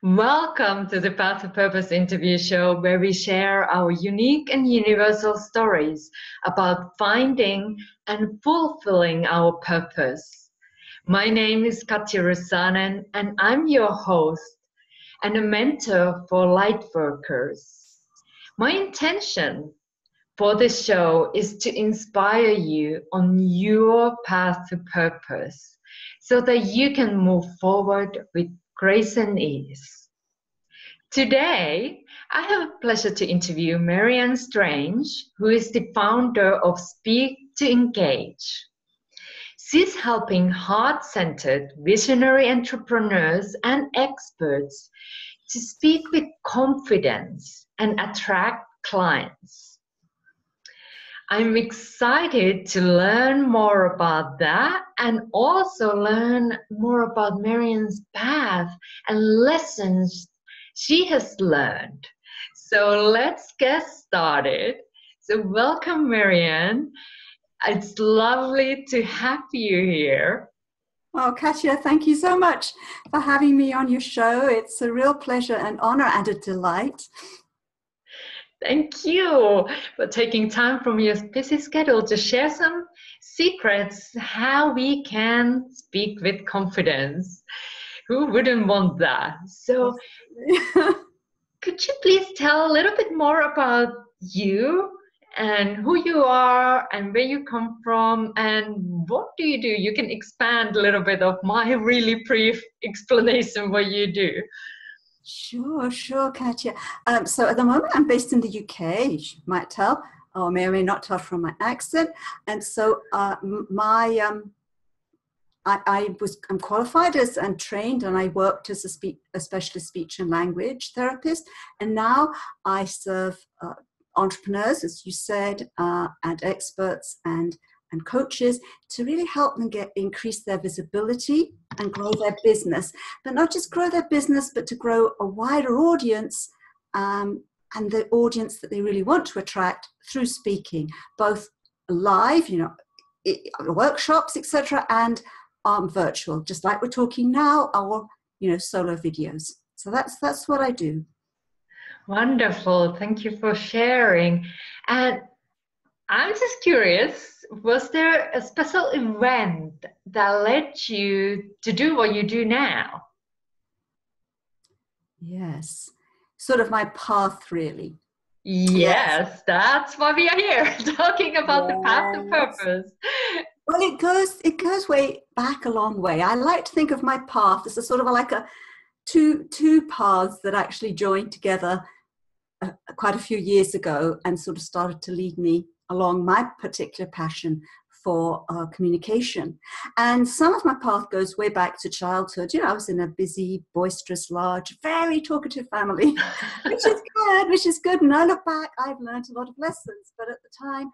Welcome to the Path to Purpose interview show, where we share our unique and universal stories about finding and fulfilling our purpose. My name is Katja, and I'm your host and a mentor for LIghtworkers. My intention for this show is to inspire you on your path to purpose so that you can move forward with grace and ease. Today, I have a pleasure to interview Marianne Strange, who is the founder of Speak to Engage. She's helping heart-centered visionary entrepreneurs and experts to speak with confidence and attract clients. I'm excited to learn more about that and also learn more about Marianne's path and lessons she has learned. So let's get started. So welcome, Marianne. It's lovely to have you here. Oh, Katja, thank you so much for having me on your show. It's a real pleasure and honor and a delight. Thank you for taking time from your busy schedule to share some secrets how we can speak with confidence. Who wouldn't want that? So could you please tell a little bit more about you and who you are and where you come from and what do? You can expand a little bit of my really brief explanation what you do. Sure, Katja. So at the moment, I'm based in the UK, you might tell, or may or may not tell from my accent. And so I'm qualified and trained, and I worked as a specialist speech and language therapist. And now I serve entrepreneurs, as you said, and experts and coaches to really help them increase their visibility and grow their business. But not just grow their business, but to grow a wider audience and the audience that they really want to attract through speaking, both live, workshops, etc., and virtual, just like we're talking now, or solo videos. So that's what I do. Wonderful. Thank you for sharing. And I'm just curious, was there a special event that led you to do what you do now? Yes. Sort of my path, really. Yes, that's why we are here, talking about the path to purpose. Well, it goes way back a long way. I like to think of my path as a sort of like a two paths that actually joined together quite a few years ago and sort of started to lead me along my particular passion for communication. And some of my path goes way back to childhood. I was in a busy, boisterous, large, very talkative family, which is good. And I look back, I've learned a lot of lessons. But at the time,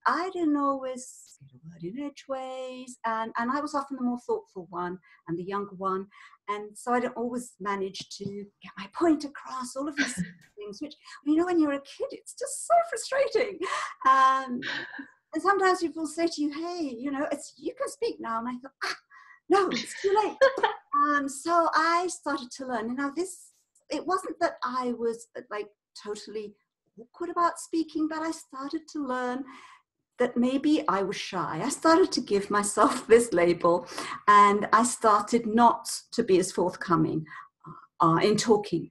I didn't always get a word in edgeways. And I was often the more thoughtful one and the younger one. And so I don't always manage to get my point across, all of these things, which, when you're a kid, it's just so frustrating. And sometimes people say to you, hey, you can speak now. And I thought, no, it's too late. So I started to learn. Now it wasn't that I was like totally awkward about speaking, but I started to learn that maybe I was shy. I started to give myself this label, and I started not to be as forthcoming in talking.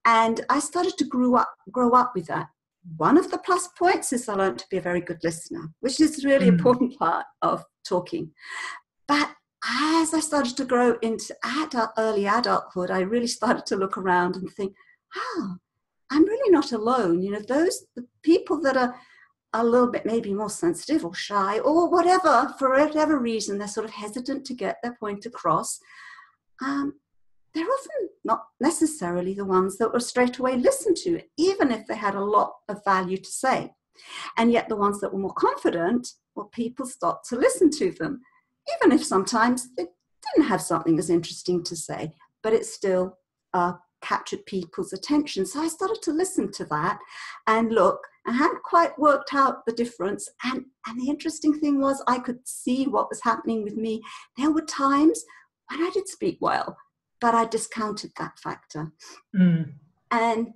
And I started to grow up with that. One of the plus points is I learned to be a very good listener, which is a really important part of talking. But as I started to grow into early adulthood, I really started to look around and think, I'm really not alone. The people that are a little bit maybe more sensitive or shy or whatever, for whatever reason, they're sort of hesitant to get their point across. They're often not necessarily the ones that were straight away listened to, even if they had a lot of value to say. And yet the ones that were more confident, people stopped to listen to them, even if sometimes they didn't have something as interesting to say, but it still captured people's attention. So I started to listen to that and look. I hadn't quite worked out the difference. And the interesting thing was I could see what was happening with me. There were times when I did speak well, but I discounted that factor. Mm. And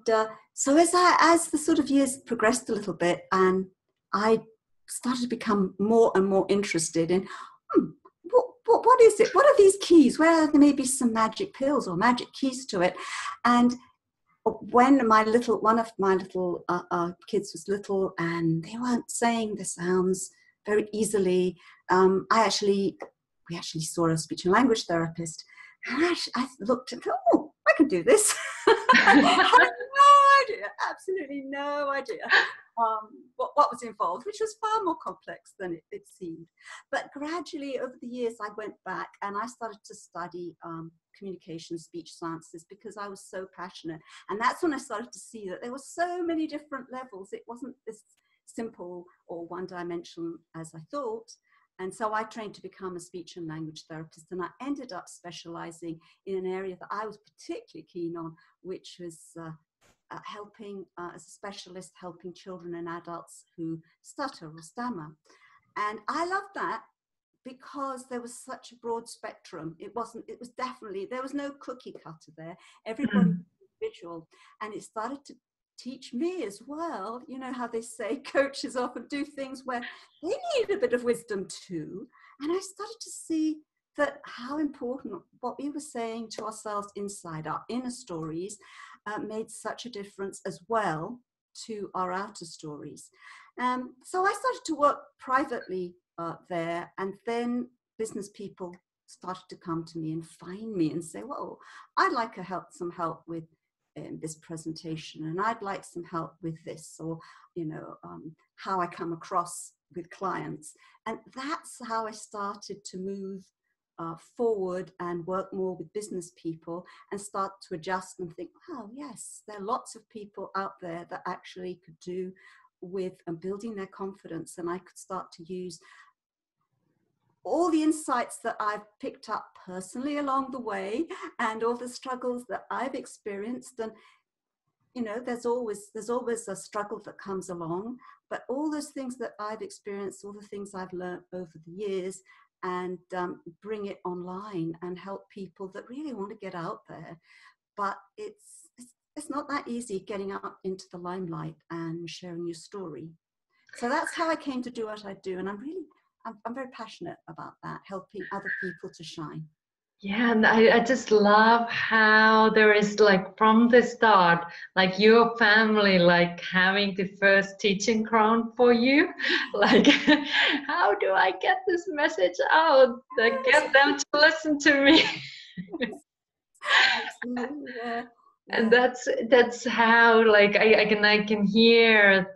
so as the sort of years progressed a little bit, and I started to become more and more interested in, what is it? What are these keys? Where are there maybe some magic pills or magic keys to it? And when one of my little kids was little and they weren't saying the sounds very easily, we actually saw a speech and language therapist, and I looked and thought, oh, I can do this. I had no idea, absolutely no idea what was involved, which was far more complex than it seemed. But gradually over the years, I went back and I started to study communication, speech sciences, because I was so passionate. And that's when I started to see that there were so many different levels. It wasn't this simple or one-dimensional as I thought. And so I trained to become a speech and language therapist, and I ended up specializing in an area that I was particularly keen on, which was helping as a specialist, helping children and adults who stutter or stammer. And I loved that because there was such a broad spectrum. It was definitely, there was no cookie cutter there. Everybody was individual, and it started to teach me as well. You know how they say coaches often do things where they need a bit of wisdom too. And I started to see that how important what we were saying to ourselves inside our inner stories made such a difference as well to our outer stories. So I started to work privately there, and then business people started to come to me and find me and say, well, I'd like some help with this presentation, and I'd like some help with this, or how I come across with clients. And that's how I started to move forward and work more with business people and start to adjust and think, oh yes, there are lots of people out there that actually could do with building their confidence, and I could start to use all the insights that I've picked up personally along the way and all the struggles that I've experienced. And, there's always a struggle that comes along, but all those things that I've experienced, all the things I've learned over the years, and bring it online and help people that really want to get out there. But it's not that easy getting out into the limelight and sharing your story. So that's how I came to do what I do. And I'm very passionate about that, helping other people to shine. Yeah, and I just love how there is, like, from the start, like your family, like having the first teaching ground for you. Like, how do I get this message out? Like, get them to listen to me. Absolutely, yeah. And that's how, like, I can hear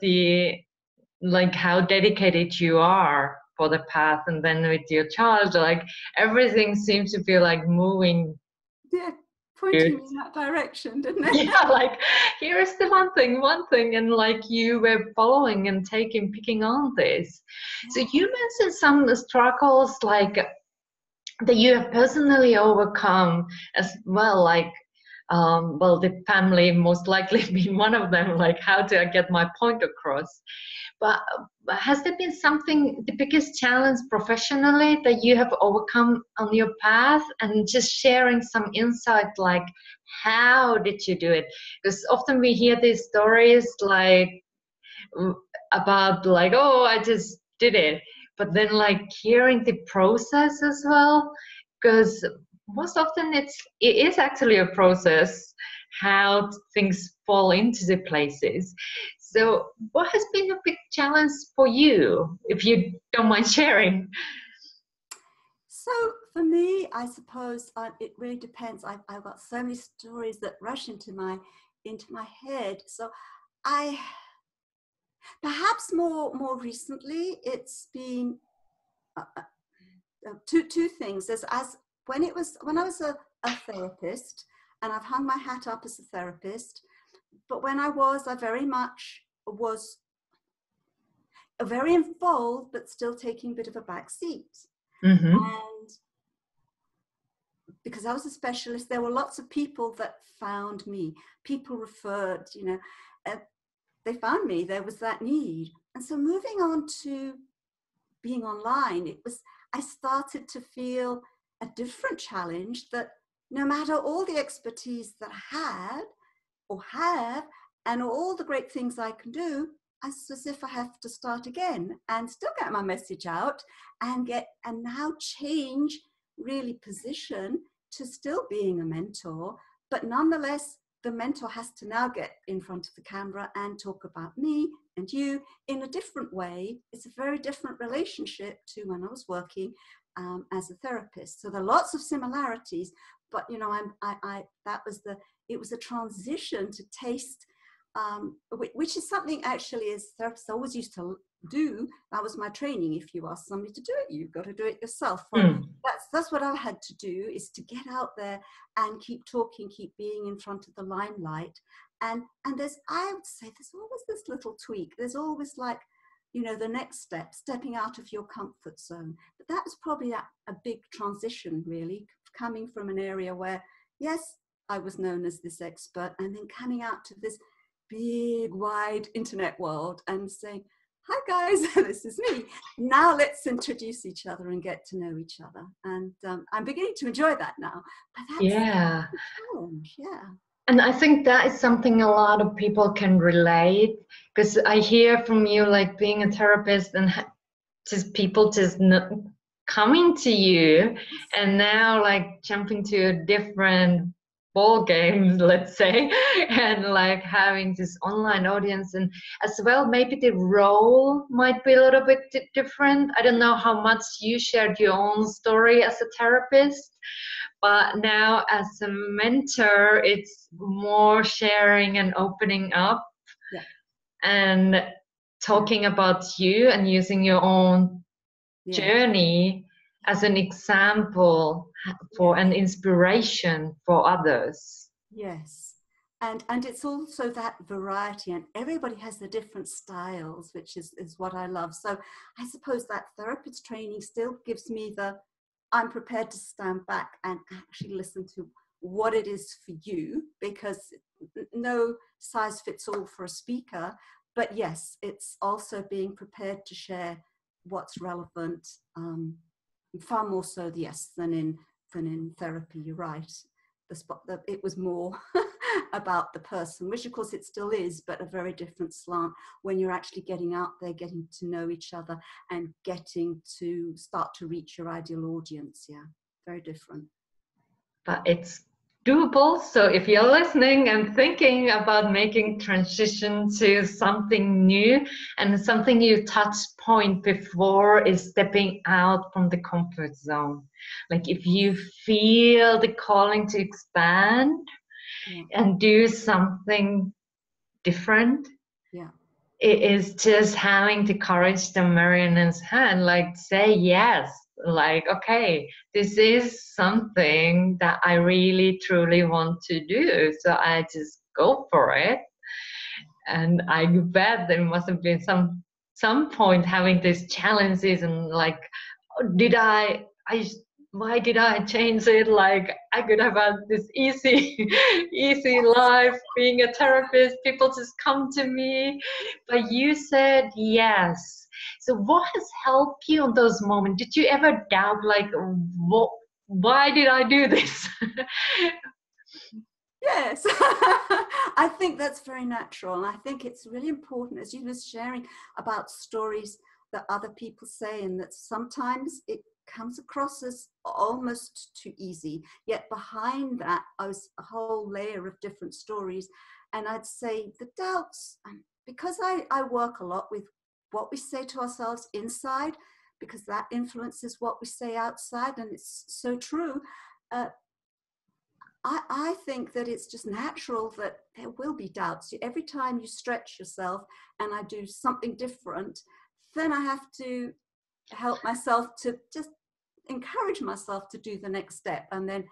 like how dedicated you are for the path. And then with your child, like, everything seems to be like moving, pointing in that direction, didn't it? yeah, like, here's the one thing, and like you were following and picking on this. So you mentioned some struggles, like, that you have personally overcome as well, like, the family most likely being one of them, like, how do I get my point across? But has there been something, the biggest challenge professionally that you have overcome on your path, and just sharing some insight, like, how did you do it? Because often we hear these stories, like, about, like, oh, I just did it. But then, like, hearing the process as well, because most often it is actually a process, how things fall into the places. So what has been a big challenge for you, if you don't mind sharing? So for me, I suppose it really depends. I've got so many stories that rush into my head. So perhaps more recently, it's been two things. When I was a therapist, and I've hung my hat up as a therapist, but when I very much was very involved, but still taking a bit of a back seat. Mm-hmm. And because I was a specialist, there were lots of people that found me. People referred, they found me. There was that need. And so moving on to being online, I started to feel a different challenge, that no matter all the expertise that I had or have, and all the great things I can do, it's as if I have to start again and still get my message out and now change really position to still being a mentor. But nonetheless, the mentor has to now get in front of the camera and talk about me and you in a different way. It's a very different relationship to when I was working as a therapist. So there are lots of similarities, but you know, it was a transition to taste, which is something actually as therapists always used to do. That was my training. If you ask somebody to do it, you've got to do it yourself. Well, that's what I had to do, is to get out there and keep talking, keep being in front of the limelight. And I would say there's always this little tweak. There's always, like, you know, the next step, stepping out of your comfort zone. But that was probably a big transition, really, coming from an area where, yes, I was known as this expert, and then coming out to this big, wide internet world and saying, hi guys, this is me. Now let's introduce each other and get to know each other. And I'm beginning to enjoy that now. But that's a challenge, yeah. And I think that is something a lot of people can relate, because I hear from you, like, being a therapist and just people just coming to you, and now like jumping to a different ball game, let's say, and like having this online audience, and as well maybe the role might be a little bit different. I don't know how much you shared your own story as a therapist, but now as a mentor it's more sharing and opening up, and talking about you and using your own journey as an example for an inspiration for others. Yes. And it's also that variety, and everybody has the different styles, which is what I love. So I suppose that therapist training still gives me I'm prepared to stand back and actually listen to what it is for you, because no size fits all for a speaker. But yes, it's also being prepared to share what's relevant, far more so, yes, than in therapy. You're right. It was more about the person, which of course it still is, but a very different slant when you're actually getting out there, getting to know each other, and getting to start to reach your ideal audience. Yeah, very different. But it's doable. So if you're listening and thinking about making transition to something new, and something you touched point before is stepping out from the comfort zone. Like if you feel the calling to expand and do something different, it is just having the courage to Marianne's hand, like say yes, like, okay, this is something that I really truly want to do, so I just go for it. And I bet there must have been some point having these challenges, and like, why did I change it? Like, I could have had this easy life being a therapist. People just come to me. But you said yes. So what has helped you in those moments? Did you ever doubt, like, why did I do this? Yes, I think that's very natural. And I think it's really important, as you were sharing about stories that other people say, and that sometimes it comes across as almost too easy. Yet behind that was a whole layer of different stories. And I'd say the doubts, because I work a lot with what we say to ourselves inside, because that influences what we say outside, and it's so true. I think that it's just natural that there will be doubts. Every time you stretch yourself and I do something different, then I have to help myself to just encourage myself to do the next step, and then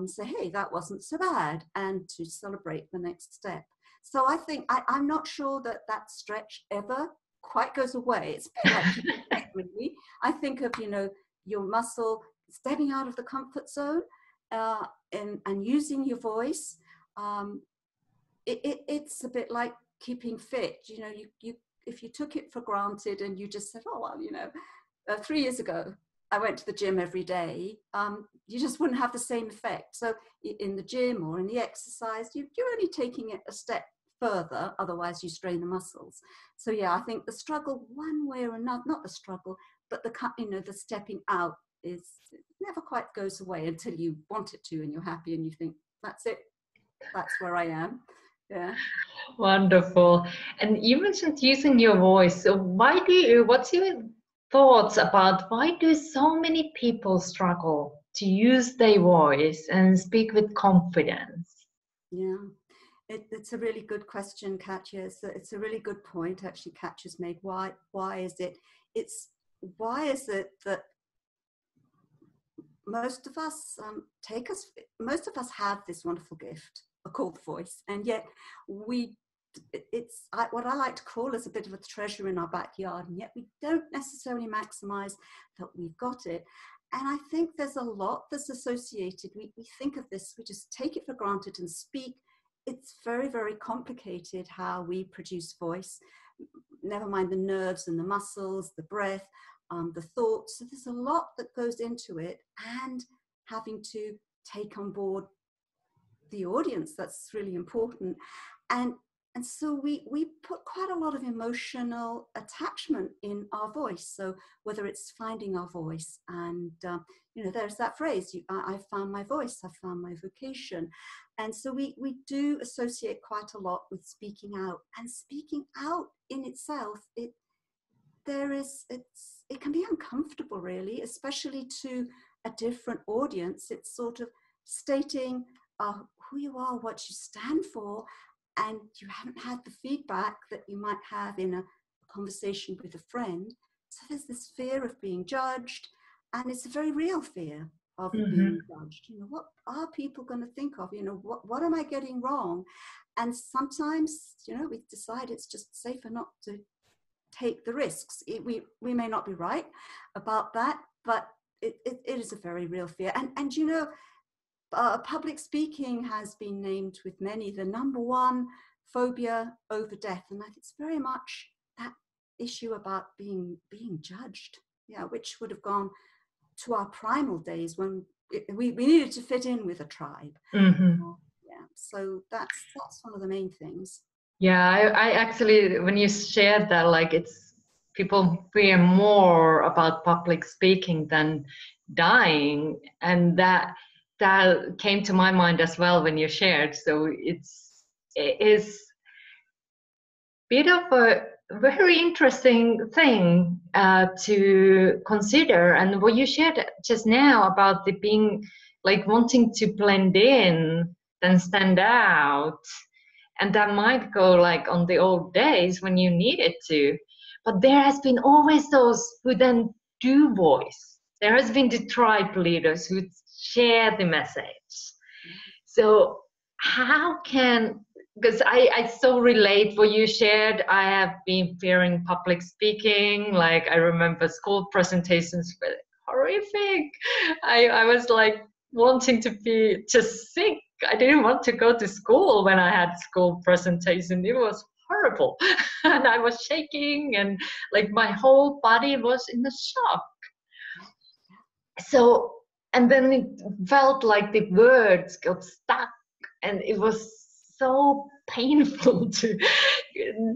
say, hey, that wasn't so bad, and to celebrate the next step. So I think I'm not sure that stretch ever quite goes away. It's a bit like really. I think of, your muscle stepping out of the comfort zone, and using your voice. It's a bit like keeping fit. You if you took it for granted and you just said, oh well, 3 years ago I went to the gym every day, you just wouldn't have the same effect. So in the gym or in the exercise, you're only taking it a step further, otherwise you strain the muscles. So yeah, I think the struggle one way or another, not the struggle, but the stepping out is, it never quite goes away until you want it to and you're happy and you think, that's it, that's where I am. Yeah. Wonderful. And you mentioned using your voice. So what's your thoughts about why do so many people struggle to use their voice and speak with confidence? Yeah. It's a really good question, Katja. It's a really good point, actually, Katja's made. Why is it? Why is it that most of us have this wonderful gift called voice, and yet what I like to call is a bit of a treasure in our backyard, and yet we don't necessarily maximize that we've got it. And I think there's a lot that's associated. We think of this, we just take it for granted and speak. It's very, very complicated how we produce voice, never mind the nerves and the muscles, the breath, the thoughts. So there's a lot that goes into it, and having to take on board the audience, that's really important. And so we put quite a lot of emotional attachment in our voice. So whether it's finding our voice, and there's that phrase, I found my voice, I found my vocation. And so we do associate quite a lot with speaking out, and speaking out in itself, it can be uncomfortable, really, especially to a different audience. It's sort of stating who you are, what you stand for, and you haven't had the feedback that you might have in a conversation with a friend. So there's this fear of being judged, and it's a very real fear of being judged. What are people going to think of? What am I getting wrong? And sometimes, we decide it's just safer not to take the risks. We may not be right about that, but it is a very real fear. And public speaking has been named with many the number one phobia over death, and it's very much that issue about being judged, which would have gone to our primal days when we needed to fit in with a tribe. So that's one of the main things. Yeah, I actually, when you shared that, like, it's people fear more about public speaking than dying, and that came to my mind as well when you shared. So it is a bit of a very interesting thing to consider. And what you shared just now about the being like wanting to blend in and stand out, and that might go like on the old days when you needed to, but there has been always those who then do voice. There has been the tribe leaders who share the message. So how can, because I so relate what you shared. I have been fearing public speaking. Like, I remember school presentations were horrific. I was like wanting to be just sick. I didn't want to go to school when I had school presentation. It was horrible. And I was shaking, and like my whole body was in a shock. So, and then it felt like the words got stuck, and it was so painful to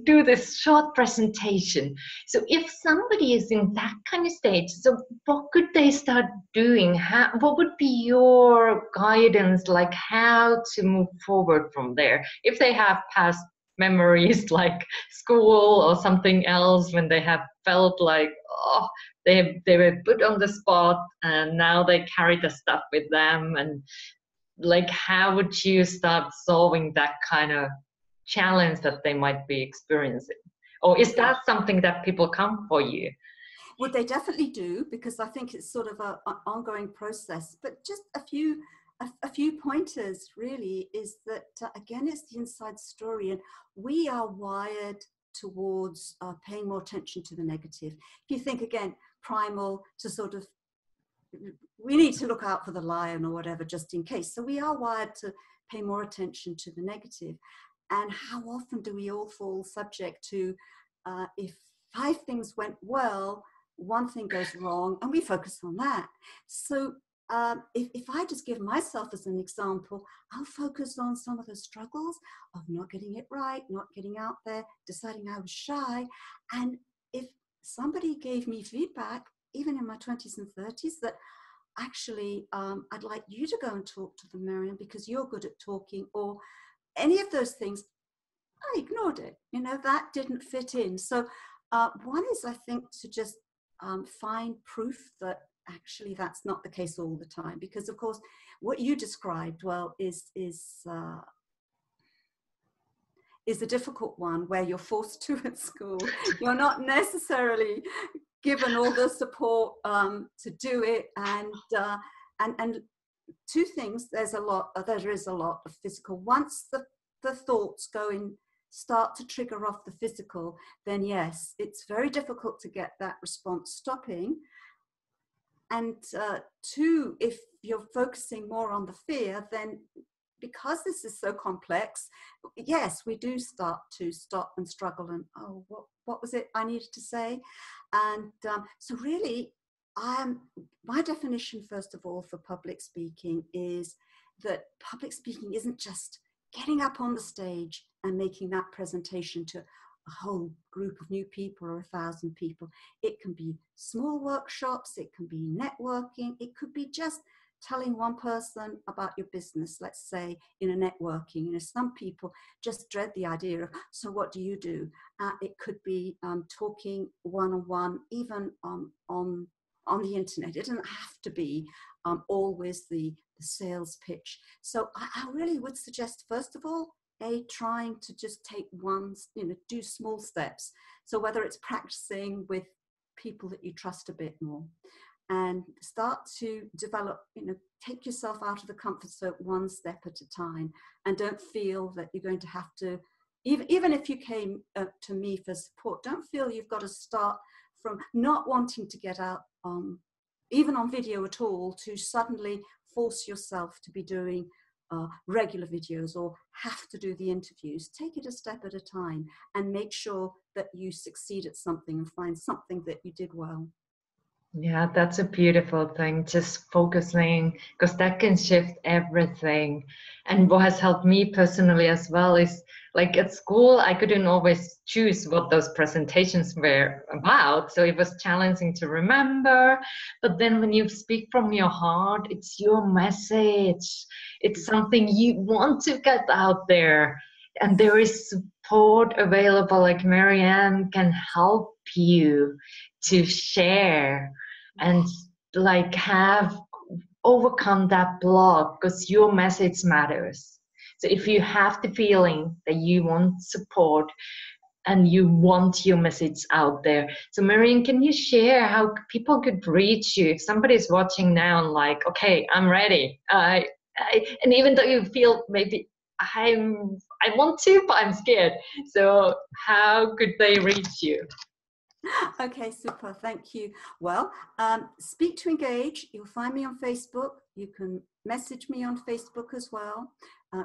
do this short presentation. So if somebody is in that kind of stage, so what could they start doing? What would be your guidance, like how to move forward from there? If they have past memories like school or something else, when they have felt like, oh, they were put on the spot and now they carry the stuff with them, and like how would you start solving that kind of challenge that they might be experiencing? Or is that something that people come for you? Well, they definitely do, because I think it's sort of an ongoing process. But just a few pointers really is that, again, it's the inside story, and we are wired towards paying more attention to the negative. If you think, again, primal, to sort of, we need to look out for the lion or whatever, just in case. So we are wired to pay more attention to the negative. And how often do we all fall subject to, if 5 things went well, one thing goes wrong and we focus on that. So if I just give myself as an example, I'll focus on some of the struggles of not getting it right, not getting out there, deciding I was shy. And if somebody gave me feedback, even in my 20s and 30s, that actually I'd like you to go and talk to them, Miriam, because you're good at talking, or any of those things, I ignored it. You know, that didn't fit in. So one is, I think, to just find proof that actually that's not the case all the time, because of course what you described, well, is a difficult one where you're forced to at school. You're not necessarily given all the support to do it, and two things. There is a lot of physical. Once the thoughts go in, start to trigger off the physical, then yes, it's very difficult to get that response stopping. And two, if you're focusing more on the fear, then because this is so complex, yes, we do start to stop and struggle and, oh, what was it I needed to say? And so really, my definition, first of all, for public speaking is that public speaking isn't just getting up on the stage and making that presentation to a whole group of new people or 1,000 people. It can be small workshops, it can be networking, it could be just telling one person about your business, let's say in a networking. You know, some people just dread the idea of, so what do you do? It could be talking one-on-one, even on the internet. It doesn't have to be always the sales pitch. So I really would suggest, first of all, trying to just take do small steps. So whether it's practicing with people that you trust a bit more, and start to develop, take yourself out of the comfort zone one step at a time, and don't feel that you're going to have to, even if you came to me for support, don't feel you've got to start from not wanting to get out even on video at all, to suddenly force yourself to be doing regular videos or have to do the interviews. Take it a step at a time and make sure that you succeed at something and find something that you did well. Yeah, that's a beautiful thing, just focusing, because that can shift everything. And what has helped me personally as well is, like at school, I couldn't always choose what those presentations were about. So it was challenging to remember. But then when you speak from your heart, it's your message. It's something you want to get out there. And there is support available, like Marianne can help you to share and like have overcome that block, because your message matters. So if you have the feeling that you want support and you want your message out there, so Marianne, can you share how people could reach you if somebody's watching now and like, okay, I'm ready, and even though you feel maybe I want to, but I'm scared, so how could they reach you? Okay, super. Thank you. Well, Speak to Engage. You'll find me on Facebook. You can message me on Facebook as well.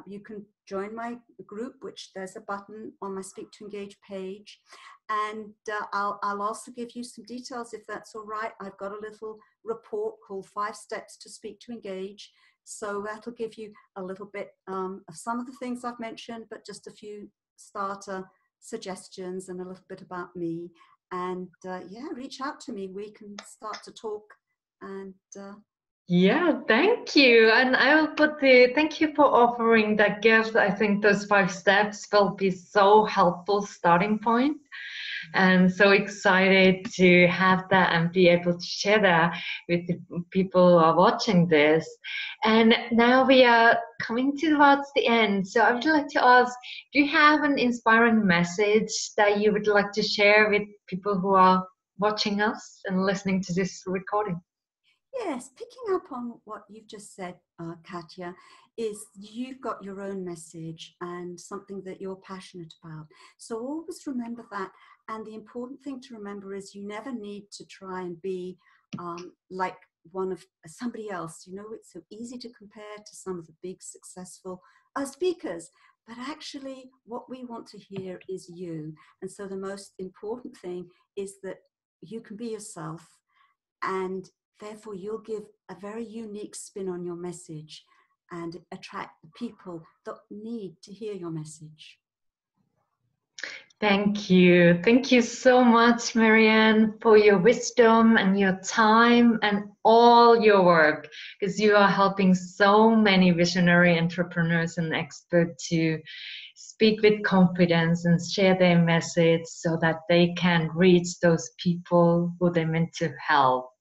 You can join my group, which there's a button on my Speak to Engage page. And I'll also give you some details if that's all right. I've got a little report called 5 Steps to Speak to Engage. So that'll give you a little bit of some of the things I've mentioned, but just a few starter suggestions and a little bit about me. And yeah, reach out to me. We can start to talk. And yeah, thank you. And I will put thank you for offering that gift. I think those 5 steps will be so helpful starting point. And so excited to have that and be able to share that with the people who are watching this. And now we are coming towards the end. So I would like to ask, do you have an inspiring message that you would like to share with people who are watching us and listening to this recording? yes, picking up on what you've just said, Katja, is you've got your own message and something that you're passionate about. So always remember that. And the important thing to remember is you never need to try and be like one of somebody else. You know, it's so easy to compare to some of the big successful speakers, but actually what we want to hear is you. And so the most important thing is that you can be yourself, and therefore you'll give a very unique spin on your message and attract the people that need to hear your message. Thank you. Thank you so much, Marianne, for your wisdom and your time and all your work, because you are helping so many visionary entrepreneurs and experts to speak with confidence and share their message so that they can reach those people who they meant to help.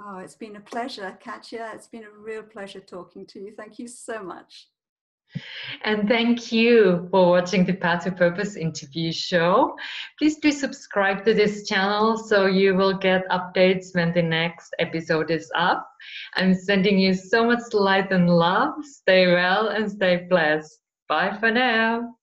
Oh, it's been a pleasure, Katja. It's been a real pleasure talking to you. Thank you so much. And thank you for watching the Path to Purpose interview show. Please do subscribe to this channel so you will get updates when the next episode is up. I'm sending you so much light and love. Stay well and stay blessed. Bye for now.